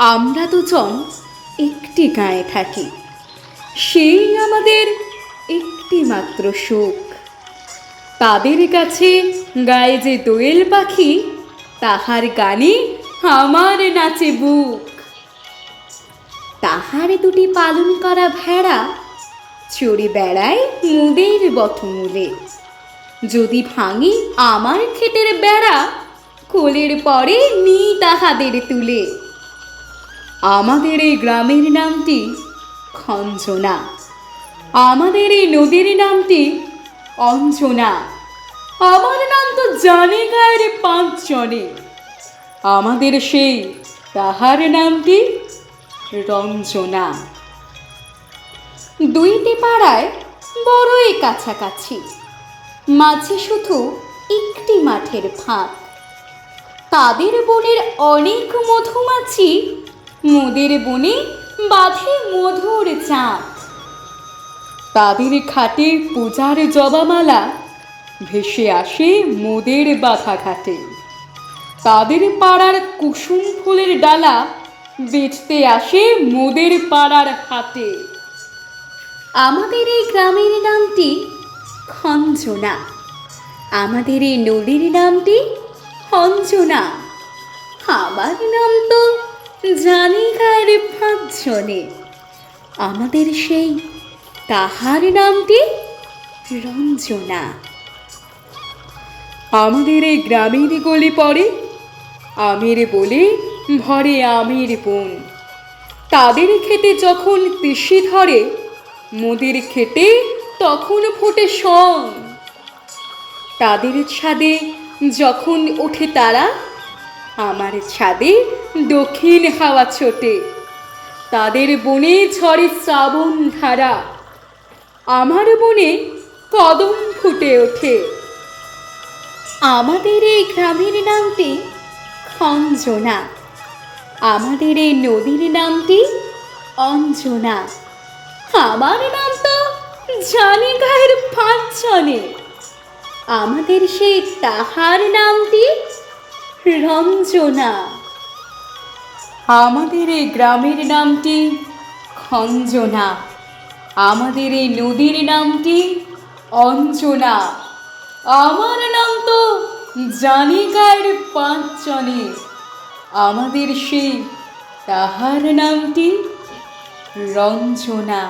আমরা দুজন একটি গায়ে থাকি, সেই আমাদের একটি মাত্র সুখ। তাদের কাছে গায়ে যে দোয়েল পাখি, তাহার গানে আমার নাচে বুক। তাহার দুটি পালন করা ভেড়া চড়ে বেড়ায় মোদের বটমূলে। যদি ভাঙি আমার ক্ষেতের বেড়া, কোলের পরে নি তাহাদের তুলে। আমাদের এই গ্রামের নামটি খঞ্জনা, আমাদের এই নদীর নামটি অঞ্জনা। আমার নাম তো জানে গায়ের 5 জনে, আমাদের সেই তাহার নামটি রঞ্জনা। দুইটি পাড়ায় বড়ই কাছাকাছি, মাঝে শুধু একটি মাঠের ফাঁক। তাদের বনের অনেক মধুমাছি, মোদের বনে বাঁধে মধুর চাঁদ। তাদের ঘাটে পূজার জবামালা ভেসে আসে মোদের বাঁধা ঘাটে। তাদের পাড়ার কুসুম ফুলের ডালা বেচতে আসে মোদের পাড়ার হাটে। আমাদের এই গ্রামের নামটি খঞ্জনা, আমাদের এই নদীর নামটি অঞ্জনা। আমার নাম তো জানি গায়ের 5 জনে, আমাদের সেই তাহার নামটি রঞ্জনা। আমাদের এই গ্রামের গলি পড়ে আমের বলে ভরে আমের বন। তাদের খেতে যখন তিসি ধরে, মোদের খেতে তখন ফোটে শন। তাদের ছাদে যখন ওঠে তারা, আমার ছাদে দক্ষিণ হাওয়া ছোটে। তাদের বনে ঝরে শ্রাবণ ধারা, আমার বনে কদম ফুটে ওঠে। আমাদের এই গ্রামের নামটি খঞ্জনা, আমাদের এই নদীর নামটি অঞ্জনা। আমার নাম তো জানে গায়ের 5 জনে, আমাদের সেই তাহার নামটি রঞ্জনা। আমাদের এই গ্রামের নামটি খঞ্জনা, আমাদের এই নদীর নামটি অঞ্জনা। আমার নাম তো জানি গায়ের 5 জনে, আমাদের সেই তাহার নামটি রঞ্জনা।